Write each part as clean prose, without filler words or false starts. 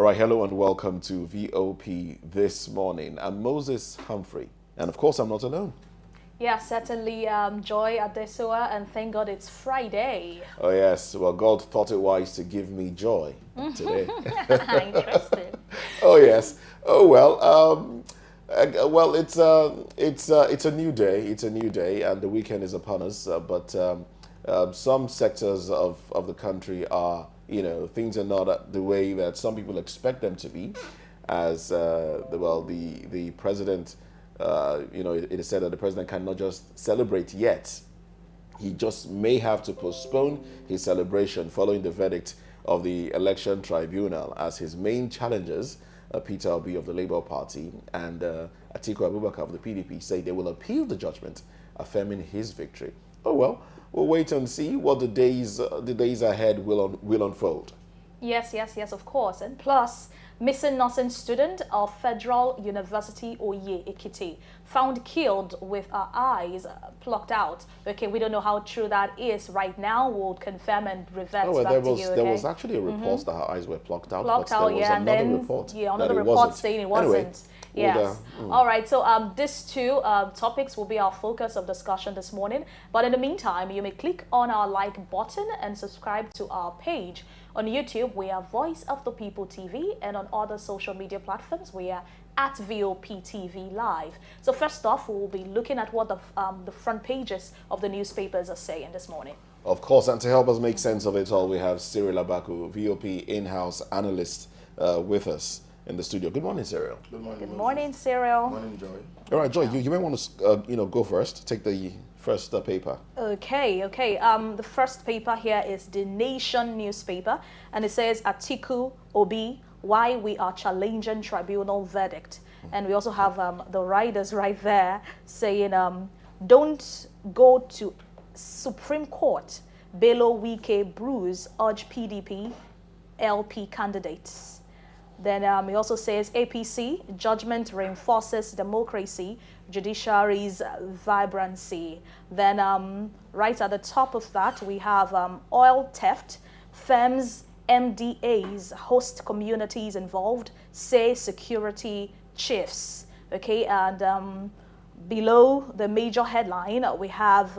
All right, hello and welcome to VOP This Morning. I'm Moses Humphrey, and of course I'm not alone. Yeah, certainly Joy Adesua, and thank God it's Friday. Oh yes, well God thought it wise to give me joy today. Interesting. Oh yes. Oh well. Well, it's a new day. It's a new day, and the weekend is upon us. But some sectors of the country are, things are not the way that some people expect them to be. As the president, it is said that the president cannot just celebrate yet. He just may have to postpone his celebration following the verdict of the election tribunal, as his main challengers, Peter Obi of the Labour Party and Atiku Abubakar of the PDP, say they will appeal the judgment, affirming his victory. Oh well, we'll wait and see what the days ahead will unfold. Yes, of course. And plus, missing nursing student of Federal University Oye Ekiti found killed with her eyes plucked out. Okay, we don't know how true that is right now. We'll confirm and revert Oh, well, back to you, okay? there was actually a report that her eyes were plucked out, Plucked but there out, was yeah, and another then report another that it report wasn't. saying it Anyway, wasn't. Yes. All right. So these two topics will be our focus of discussion this morning. But in the meantime, you may click on our like button and subscribe to our page. On YouTube, we are Voice of the People TV, and on other social media platforms, we are at VOP TV Live. So first off, we will be looking at what the front pages of the newspapers are saying this morning. Of course, and to help us make sense of it all, we have Cyril Abaku, VOP in-house analyst, with us in the studio. Good morning, Cyril. Good morning. Good morning, Cyril. Good morning, Joy. All right, Joy, you may want to go first. Take the first paper. Okay. The first paper here is the Nation newspaper, and it says Atiku Obi, why we are challenging tribunal verdict. And we also have the riders right there saying, don't go to Supreme Court. Bello Wike Bruce urge PDP LP candidates. Then he also says APC judgment reinforces democracy, judiciary's vibrancy. Then right at the top of that, we have oil theft, firms, MDAs, host communities involved, say security chiefs. Okay, and below the major headline, we have,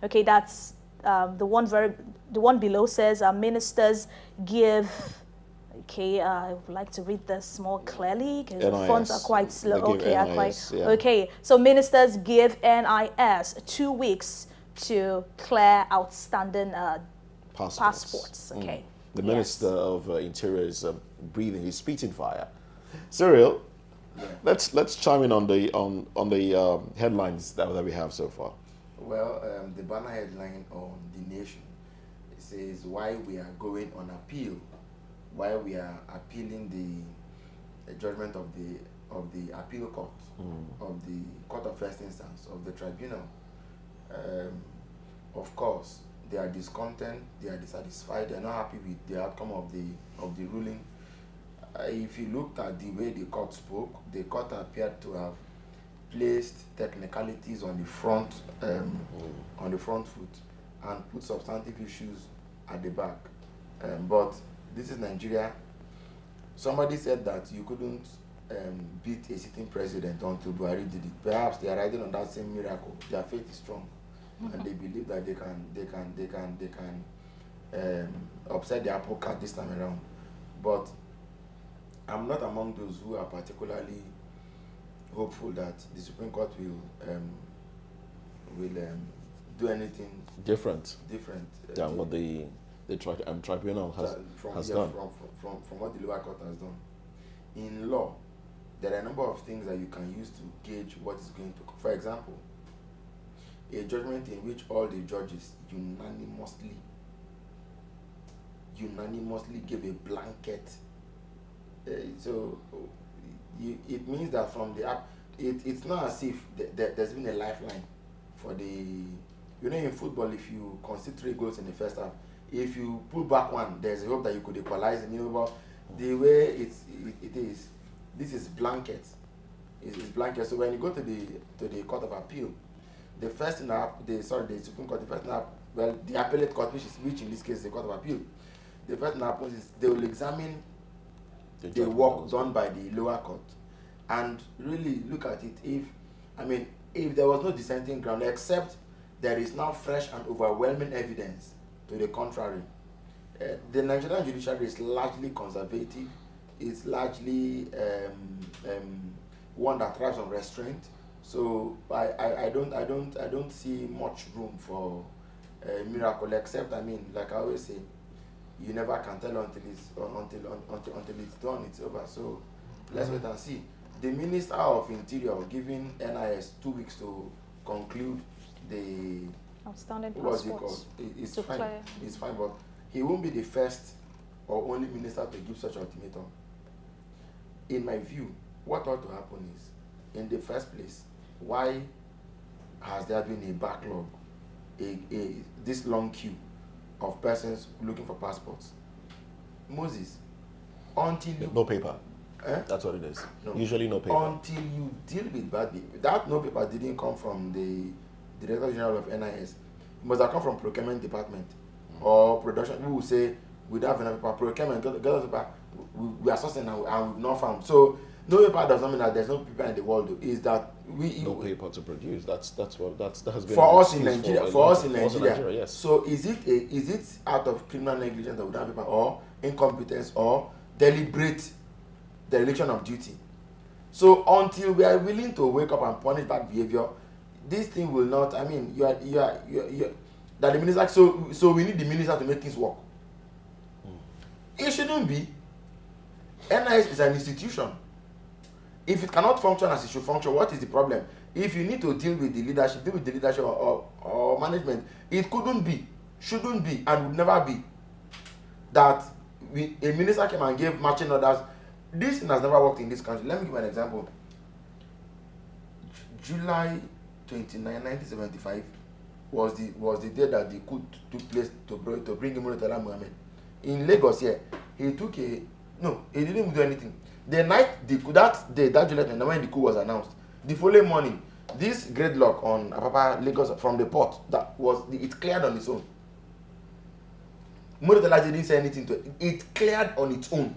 that's the one below says ministers give. Okay, I would like to read this more clearly because the fonts are quite slow. Okay, yeah. Okay. So ministers give NIS 2 weeks to clear outstanding passports. Okay. The Minister of Interior is breathing. He's spitting fire. Cyril, let's chime in on the headlines that we have so far. Well, the banner headline on The Nation, it says why we are going on appeal, why we are appealing the judgment of the appeal court, of the court of first instance, of the tribunal. Of course, they are discontent, they are dissatisfied, they are not happy with the outcome of the ruling. If you looked at the way the court spoke, the court appeared to have placed technicalities on the front foot and put substantive issues at the back. But this is Nigeria. Somebody said that you couldn't beat a sitting president until Buhari did it. Perhaps they are riding on that same miracle. Their faith is strong, and they believe that they can upset the apple cart this time around. But I'm not among those who are particularly hopeful that the Supreme Court will do anything different than what the tribunal has done. From what the lower court has done. In law, there are a number of things that you can use to gauge what is going to. For example, a judgment in which all the judges unanimously give a blanket. It means that from the app, it's not as if there's been a lifeline for the. In football, if you concede 3 goals in the first half, if you pull back one, there's a hope that you could equalize. But the way it is, this is blanket. It's blanket. So when you go to the Court of Appeal, the first thing the Supreme Court, the first thing the appellate court, which in this case is the Court of Appeal, the first thing that happens is they will examine the work done by the lower court, and really look at it. If there was no dissenting ground, except there is now fresh and overwhelming evidence to the contrary, the Nigerian judiciary is largely conservative. It's largely one that thrives on restraint. So I don't see much room for a miracle, except like I always say, you never can tell until it's done, it's over. So let's wait and see. The Minister of Interior giving NIS 2 weeks to conclude the outstanding what's it passports. called? It's fine. It's fine, but he won't be the first or only minister to give such ultimatum. In my view, what ought to happen is, in the first place, why has there been a backlog, this long queue of persons looking for passports? Moses, until you... No paper. Eh? That's what it is. No. Usually no paper. Until you deal with bad people. That no paper didn't come from the Director General of NIS. It must have come from procurement department or production. We will say, we don't have enough paper. Procurement, get us paper. We are sourcing and we've not found. So no paper does not mean that there's no paper in the world. Is that no paper to produce? That has been for us in Nigeria. For us in Nigeria, Nigeria, yes. So is it out of criminal negligence that we don't have paper, or incompetence, or deliberate dereliction of duty? So until we are willing to wake up and punish bad behavior, this thing will not. You are that the minister. So we need the minister to make things work. It shouldn't be. NIS is an institution. If it cannot function as it should function, what is the problem? If you need to deal with the leadership, or management, it couldn't be, shouldn't be, and would never be that a minister came and gave marching orders. This thing has never worked in this country. Let me give you an example. July 29, 1975 was the day that the coup took place to bring Murtala Muhammad. In Lagos here, he didn't do anything. The night that July 29, when the coup was announced, the following morning, this gridlock on Apapa, Lagos, from the port, it cleared on its own. Murtala didn't say anything to it. It cleared on its own.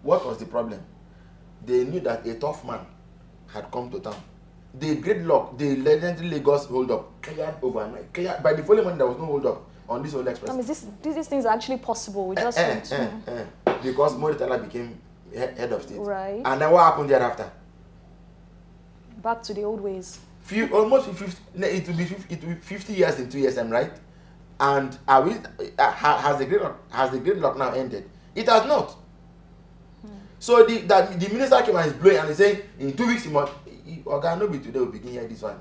What was the problem? They knew that a tough man had come to town. The gridlock, the legendary Lagos hold-up, cleared overnight. By the following morning, there was no hold-up on this whole express. These things are actually possible. We just want to... Because Murtala became head of state. Right. And then what happened thereafter? Back to the old ways. It will be 50 years in 2 years, right? And has the gridlock now ended? It has not. So the minister came and is blowing and is saying in 2 weeks he must. Nobody today will begin here this one.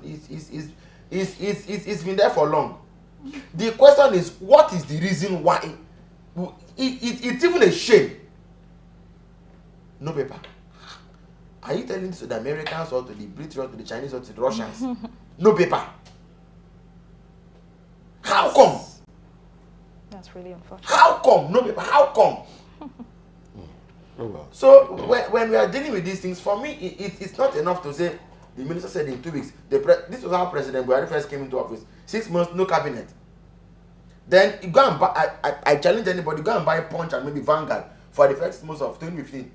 It's been there for long. The question is, what is the reason why? It's even a shame. No paper. Are you telling this to the Americans or to the British or to the Chinese or to the Russians? No paper. How come? That's really unfortunate. How come? No paper. How come? Oh well. So when we are dealing with these things, for me, it's not enough to say the minister said in 2 weeks. This was how President Buhari first came into office. 6 months, no cabinet. Then you go and buy. I challenge anybody, go and buy Punch and maybe Vanguard for the first months of 2015,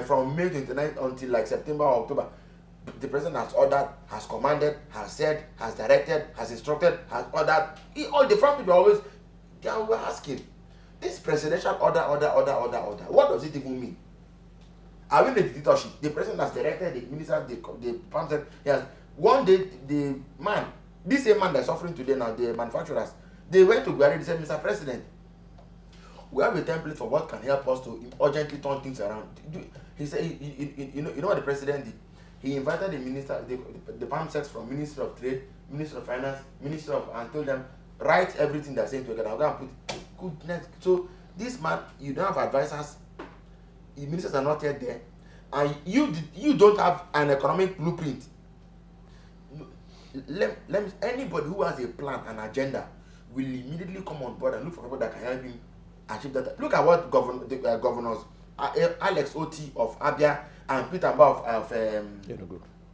from May 29th until like September or October. The president has ordered, has commanded, has said, has directed, has instructed, has ordered. All the front people always they were asking, this presidential order. What does it even mean? Are we in a dictatorship? The president has directed the minister, the prime secretary. Yes. One day, this same man that's suffering today now, the manufacturers, they went to Buhari and said, Mr. President, we have a template for what can help us to urgently turn things around. He said, you know what the president did? He invited the minister, the prime secretary from Ministry of Trade, Ministry of Finance, and told them, write everything they're saying together. I'm going to put goodness. So this man, you don't have advisors. The ministers are not yet there, and you don't have an economic blueprint. Anybody who has a plan, an agenda, will immediately come on board and look for people that can help him achieve that. Look at what governors Alex Oti of Abia and Peter Mbah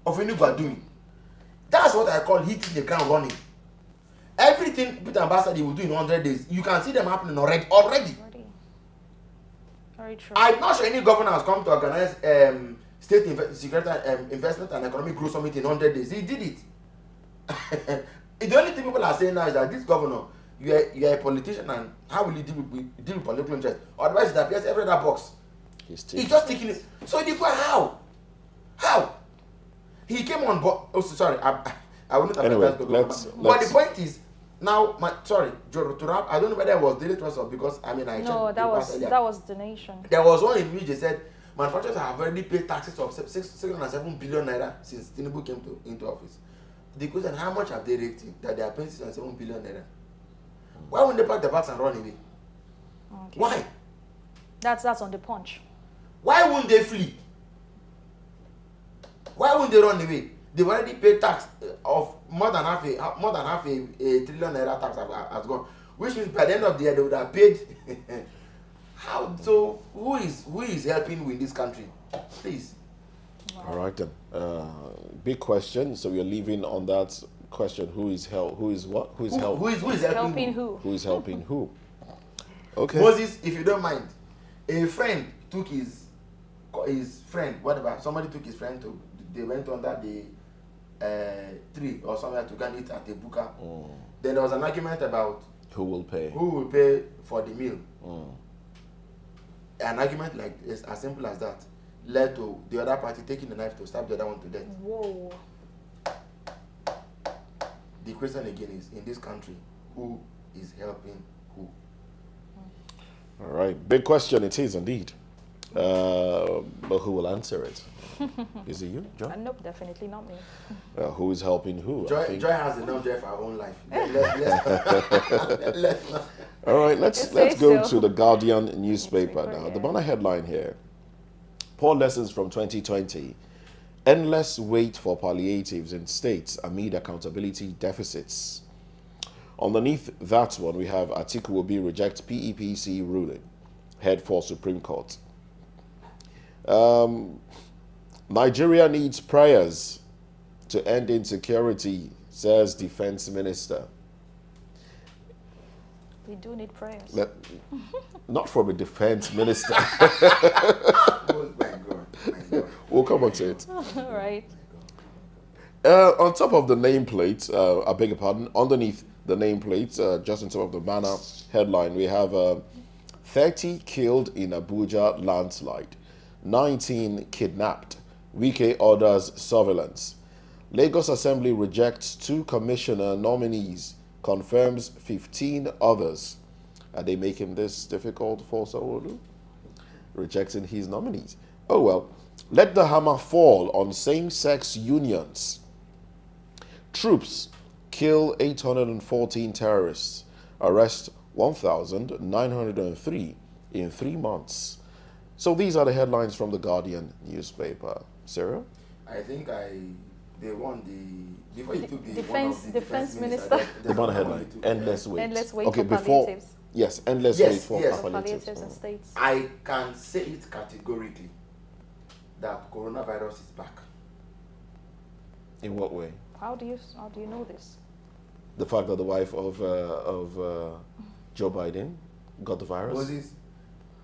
of Enugu are doing. That's what I call hitting the ground running. Everything Peter Mbah said he will do in 100 days, you can see them happening already. Very true. I'm not sure any governor has come to organize state investment and economic growth summit in 100 days. He did it. The only thing people are saying now is that this governor, you are a politician, and how will you deal with political interest? Otherwise, it appears every other box. He's just taking it. So they go, how? He came on board. Oh, sorry, I wouldn't have anyway, but the point is, now, Joe, to wrap, I don't know whether it was daily trust or because, I checked that was the nation. There was one in which they said manufacturers have already paid taxes of 607 billion naira since Tinubu came into office. The question, how much have they raked in that they are paying 607 billion naira? Why wouldn't they pack the bags and run away? Okay. Why? That's on the Punch. Why wouldn't they flee? Why wouldn't they run away? They've already paid tax of more than half a trillion naira tax has gone, which means by the end of the year they would have paid. How? So who is helping with this country? Please. Wow. All right then. Big question. So we're leaving on that question. Who is helping who? Helping who? Who is helping who? Okay. Moses, if you don't mind, a friend took his friend, whatever. Somebody took his friend to. They went under the tree or somewhere to go and eat at a buka. Then there was an argument about who will pay for the meal. An argument like as simple as that led to the other party taking the knife to stab the other one to death. Whoa. The question again is, in this country, who is helping who? All right, big question it is indeed. But who will answer it? Is it you, John? Nope, definitely not me. Who is helping who? Joy has enough joy for her own life. Let's All right, let's go to the Guardian newspaper now. The banner headline here: Poor lessons from 2020. Endless wait for palliatives in states amid accountability deficits. Underneath that one, we have Atiku will be reject PEPC ruling, head for Supreme Court. Nigeria needs prayers to end insecurity, says Defense Minister. We do need prayers. Not from a Defense Minister. Oh my God. We'll come on to it. All right. On top of the nameplate, I beg your pardon, underneath the nameplate, just on top of the banner headline, we have 30 killed in Abuja landslide, 19 kidnapped. Wike orders surveillance. Lagos Assembly rejects 2 commissioner nominees, confirms 15 others. Are they making this difficult for Sanwo-Olu? Rejecting his nominees. Oh well. Let the hammer fall on same-sex unions. Troops kill 814 terrorists. Arrest 1,903 in 3 months. So these are the headlines from the Guardian newspaper. Sarah? I think they won the before you took the defense minister. The banner headline. Endless wait. Endless wait for palliatives. Yes, endless wait for Palliatives in states. I can say it categorically that coronavirus is back. In what way? How do you know this? The fact that the wife of Joe Biden got the virus? Moses,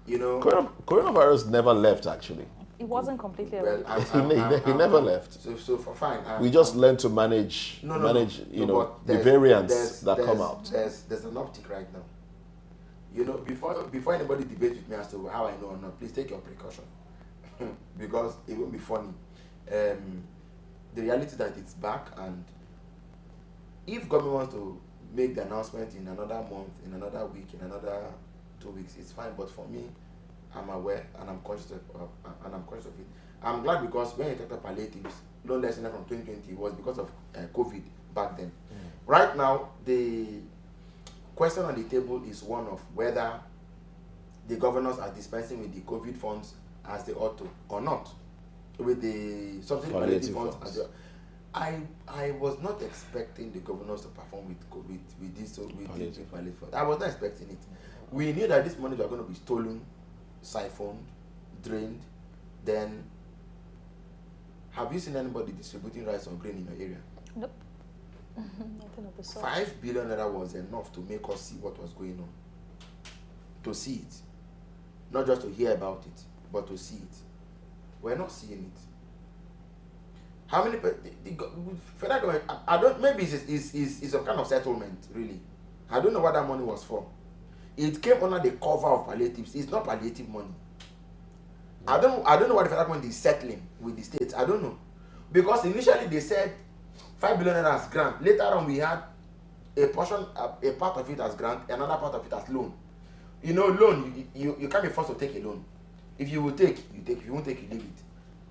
you know, coronavirus never left, actually. It wasn't completely well, He never left. So for fine. We just learned to manage, the variants that come out. There's an uptick right now. You know, before anybody debates with me as to how I know or not, please take your precaution. Because it won't be funny. The reality is that it's back, and if government wants to make the announcement in another month, in another week, in another 2 weeks, it's fine. But for me, I'm aware and I'm conscious of it. I'm glad because when you talk about palliatives, no lesson from 2020 was because of COVID back then. Right now, the question on the table is one of whether the governors are dispensing with the COVID funds as they ought to or not, with the subsidy palliative funds. I was not expecting the governors to perform with this palliative funds. I was not expecting it. We knew that this money was going to be stolen, siphoned, drained. Then, have you seen anybody distributing rice or grain in your area? Nope. Nothing of the sort. 5 billion naira was enough to make us see what was going on. To see it. not just to hear about it, but to see it. We're not seeing it. How many federal government? I don't. Maybe it's some kind of settlement, really. I don't know what that money was for. It came under the cover of palliatives. It's not palliative money. I don't know what the federal government is settling with the states. I don't know, because initially they said 5 billion as grant. Later on, we had a portion, a part of it as grant, another part of it as loan. You know, loan, you can't be forced to take a loan. If you will take, you take. If you won't take, you leave it.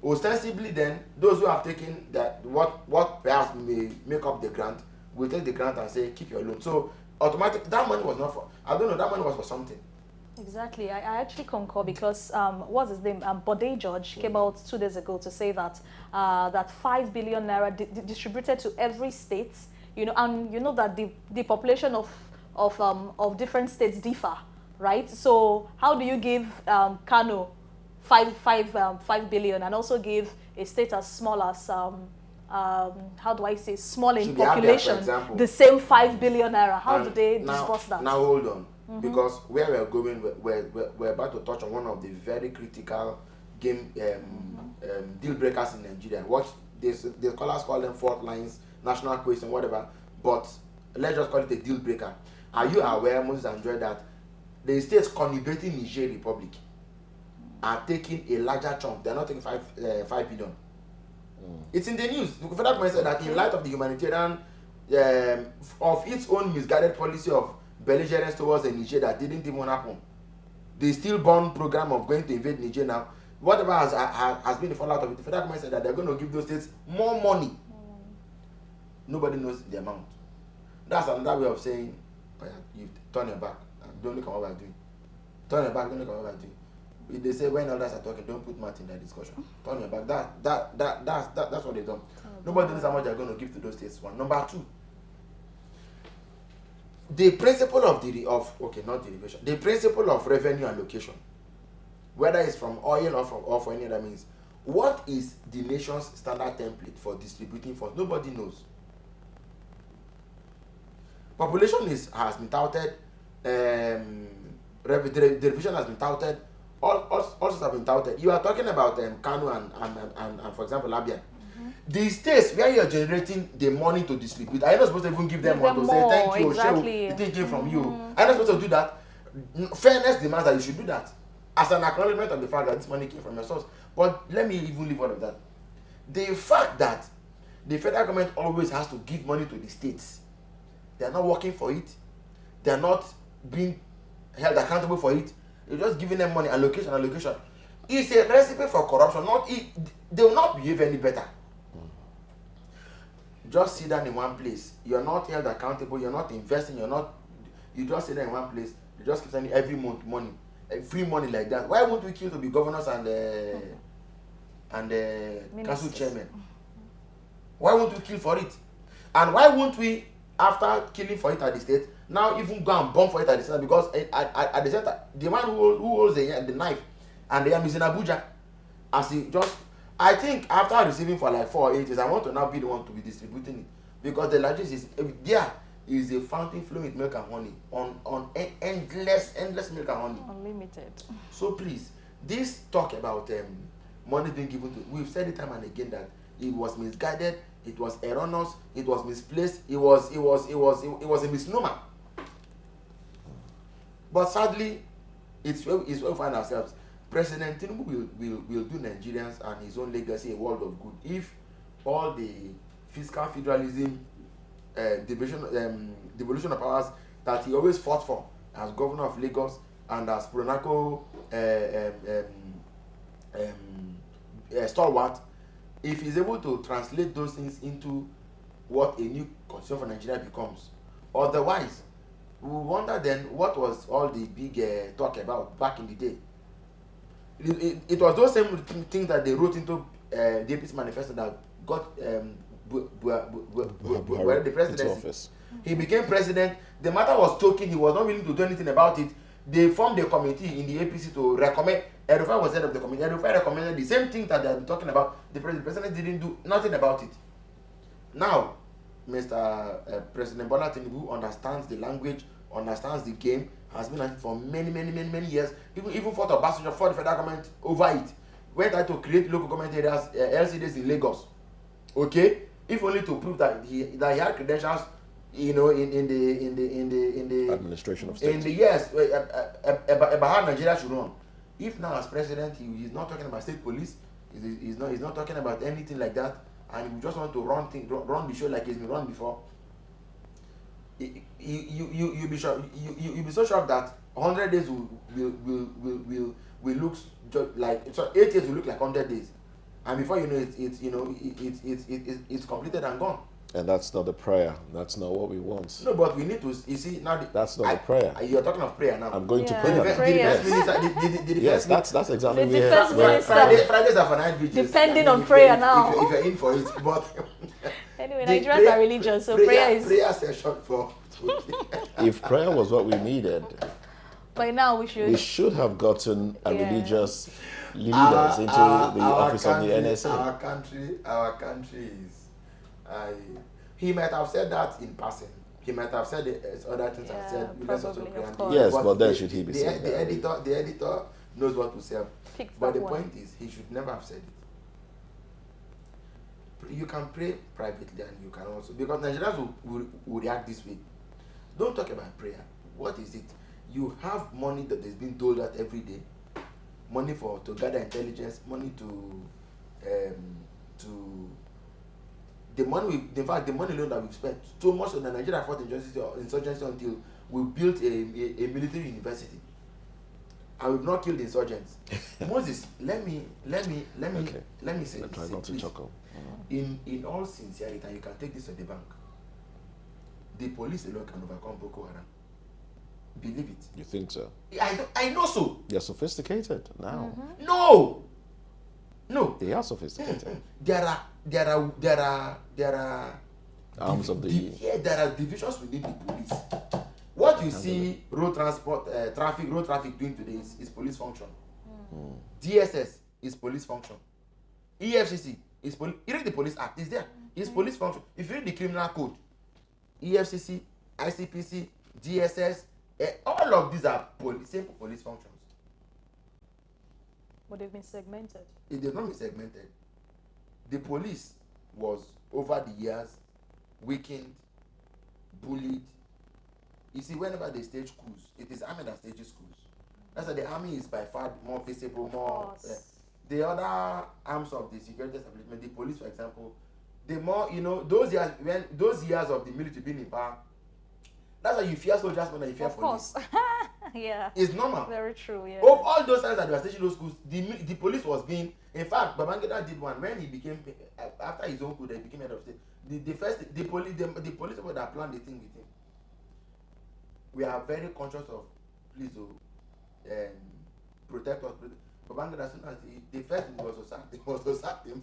Ostensibly, then those who have taken that what perhaps may make up the grant will take the grant and say keep your loan. So automatic, that money was not for. I don't know. That money was for something. Exactly. I actually concur, because what's his name? Bode George came out 2 days ago to say that that 5 billion naira distributed to every state. You know, and you know that the population of different states differ, right? So how do you give Kano 5 billion and also give a state as small as how do I say, small in population, the same 5 billion naira? How do they disperse that? Now hold on, because where we're going, we're about to touch on one of the very critical game deal breakers in Nigeria. What the scholars call them fault lines, national question, whatever. But let's just call it a deal breaker. Are you aware, Moses and Joy, that the states contributing Niger Republic are taking a larger chunk? They're not taking 5 billion. It's in the news. The federal government said that in light of the humanitarian of its own misguided policy of belligerence towards the Niger that didn't even happen, the stillborn program of going to invade Niger now, whatever has been the fallout of it, the federal government said that they're going to give those states more money. Nobody knows the amount. That's another way of saying, oh yeah, you turn your back and don't look at what we're doing. Turn your back, don't look at what we're doing. They say when others are talking, don't put mouth in their discussion. Turn your back. That's what they've done. Nobody knows how much they're going to give to those states. One. Number two, the principle of the principle of revenue allocation, whether it's from oil or for any other means, what is the nation's standard template for distributing funds? Nobody knows. Population has been touted, division has been touted, all sorts have been touted. You are talking about Kano and for example Abia. The states where you are generating the money to distribute, are you not supposed to even give them money to say thank you, exactly. It came from you? Are you not supposed to do that? Fairness demands that you should do that as an acknowledgement of the fact that this money came from your source. But let me even leave all of that. The fact that the federal government always has to give money to the states, they are not working for it, they are not being held accountable for it, you're just giving them money, allocation. It's a recipe for corruption. They will not behave any better. Just sit down in one place. You're not held accountable, you're not investing, you just sit there in one place, you just keep sending every month money, free money like that. Why won't we kill to be governors and council chairman? Why won't we kill for it? And why won't we, after killing for it at the state, now even go and bomb for it at the center? Because at the center, the man who holds the knife and the arm is in Abuja. As he just, I think after receiving for like 4 ages, I want to now be the one to be distributing it, because the largest is there is a fountain flowing with milk and honey, on endless milk and honey, unlimited. So please, this talk about money being given to, we've said it time and again that it was misguided, it was erroneous, it was misplaced, it was a misnomer. But sadly, it's where we find ourselves. President Tinubu will do Nigerians and his own legacy a world of good if all the fiscal federalism, devolution of powers that he always fought for as governor of Lagos and as Pronaco stalwart, if he's able to translate those things into what a new constitution for Nigeria becomes. Otherwise, we wonder then what was all the big talk about back in the day. It was those same things that they wrote into the APC manifesto that got Buhari the presidency. He became president. The matter was choking. He was not willing to do anything about it. They formed a committee in the APC to recommend. Erufai was head of the committee. Erufai recommended the same thing that they have been talking about. The president didn't do nothing about it. Now, Mr. President Bola Tinubu understands the language, understands the game, has been at it for many years. Even fought Obasanjo, fought the federal government over it. Went out to create local government areas, LCDs in Lagos. Okay, if only to prove that he had credentials, in the administration of state. in the yes, about how Nigeria should run. If now as president he's not talking about state police, he's not talking about anything like that, and he just want to run the show like it's been run before. You'll be shocked. You'll be so shocked that 100 days will look like 8 years will look like 100 days, and before you know it's completed and gone. And that's not the prayer. That's not what we want. No, but we need to. You see now. That's not the prayer. You're talking of prayer now. I'm going to Yeah, prayer. Yes, that's exactly The where. first minister. Fridays are for night vigils. Depending on prayer now. If you're in for it, but Anyway, the Nigerians are religious, so prayer is. prayer session for. If prayer was what we needed, By now we we should have gotten a Yeah. religious leaders into the office of the NSA. Our country is. He might have said that in passing. He might have said other things. Yeah, I said, probably, of course. Yes, but then should he be saying the that? the editor knows what to say. Picked But that the one. point is, he should never have said it. You can pray privately, and you can also, because Nigerians will react this way. Don't talk about prayer. What is it? You have money that is being doled out every day. Money to gather intelligence. Money to the money. In fact, the money alone that we've spent so much on the Nigeria fought insurgency until we built a military university, and we've not killed insurgents. Moses, let me say I try this, not to please. chuckle. In all sincerity, and you can take this to the bank, the police alone can overcome Boko Haram. Believe it. You think so? I know so. They're sophisticated now. No. They are sophisticated. There are Arms of the there are divisions within the police. What you see road traffic doing today is police function. DSS is police function. EFCC is police. You read the Police Act, is there? It's police function. If you read the criminal code, EFCC, ICPC, DSS, all of these are same police functions. But they've been segmented. It did not be segmented. The police was over the years weakened, bullied. You see, whenever they stage coups, it is army that stages coups. That's why the army is by far more visible, more. The other arms of the security establishment, the police, for example, the more those years of the military being in power. That's why you fear soldiers more than you fear police. Of course. Yeah. It's normal. Very true, yeah. Of all those times that they were stationing those schools, the police was being. In fact, Babangida did one when he became after his own coup, he became head of state. The police people that planned the thing with him. We are very conscious of please protect us. Babangida, as soon as the first thing was to sack him.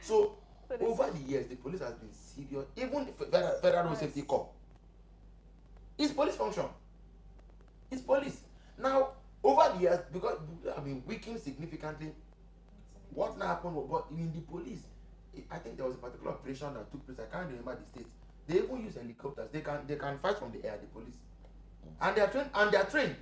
So over the years, the police has been serious. Even Federal Road Safety Corps. It's police function. It's police. Now, over the years, because I've been weakened significantly, what now happened? But in the police, I think there was a particular operation that took place. I can't remember the state. They even use helicopters. They can fight from the air. The police, and they are trained.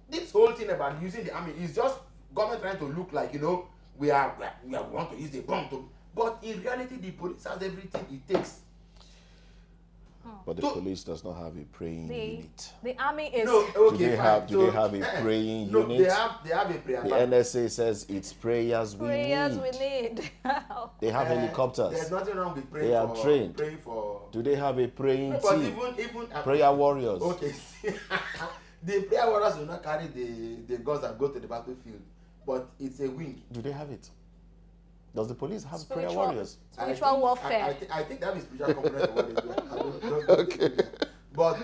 This whole thing about using the army is just government trying to look like we want to use the bomb to. But in reality, the police has everything it takes. But the police does not have a praying unit. The army is. No, okay, do they have a praying unit? They have a prayer. The NSA says it's prayers we Prayers need. we need. They have helicopters. There's nothing wrong with praying. They are trained. Praying for. Do they have a praying No, but team? even Prayer warriors. Okay. The prayer warriors will not carry the guns and go to the battlefield, but it's a wing. Do they have it? Does the police have prayer Spiritual- warriors? Spiritual warfare. I think that is spiritual component of what they do. Okay. But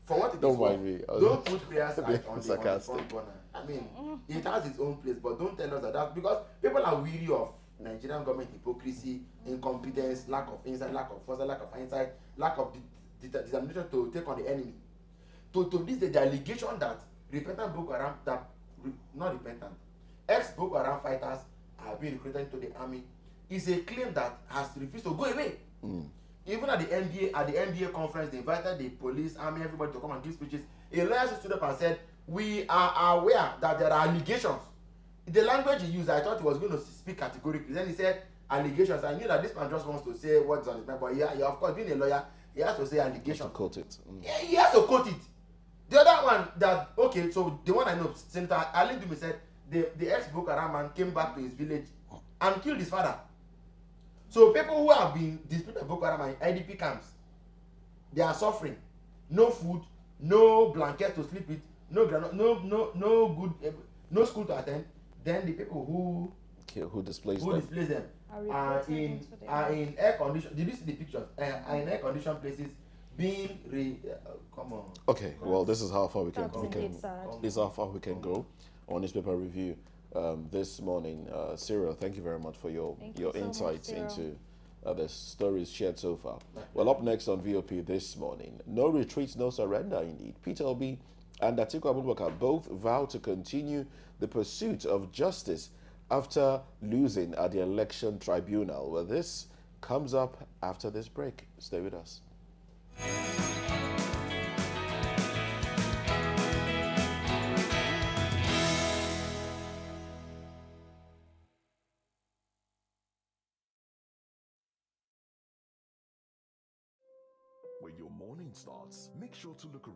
for what it Don't is mind worth, me. don't put prayers Being on the sarcastic. front corner. I mean, it has its own place, but don't tell us that because people are weary of Nigerian government hypocrisy, incompetence, lack of insight, lack of foresight, lack of insight, lack of determination to take on the enemy. To this day, the allegation that repentant Boko Haram, not repentant, ex-Boko Haram fighters are being recruited into the army is a claim that has refused to go away. Even at the NBA conference, they invited the police, army, everybody to come and give speeches. A lawyer stood up and said, "We are aware that there are allegations." The language he used, I thought he was going to speak categorically. Then he said allegations. I knew that this man just wants to say what's on his mind, but yeah, of course, being a lawyer, he has to say allegations. To quote it. Yeah, he has to quote it. The other one that, okay, so the one I know, Senator Ali Dumi said the ex-Boko Haram man came back to his village and killed his father. So people who have been disputed Boko Haram in IDP camps, they are suffering. No food, no blanket to sleep with, no good, no school to attend. Then the people Who displays them are in air condition. Did you see the pictures? Are in air conditioned places being come on. Okay, well, this is how far we can sad. this is how far we can go on newspaper review this morning. Cyril, thank you very much for your so insights much, into the stories shared so far. Well, up next on VOP this morning, no retreat, no surrender indeed. Peter Obi and Atiku Abubakar both vow to continue the pursuit of justice after losing at the election tribunal. Well, this comes up after this break. Stay with us. When your morning starts, make sure to look around.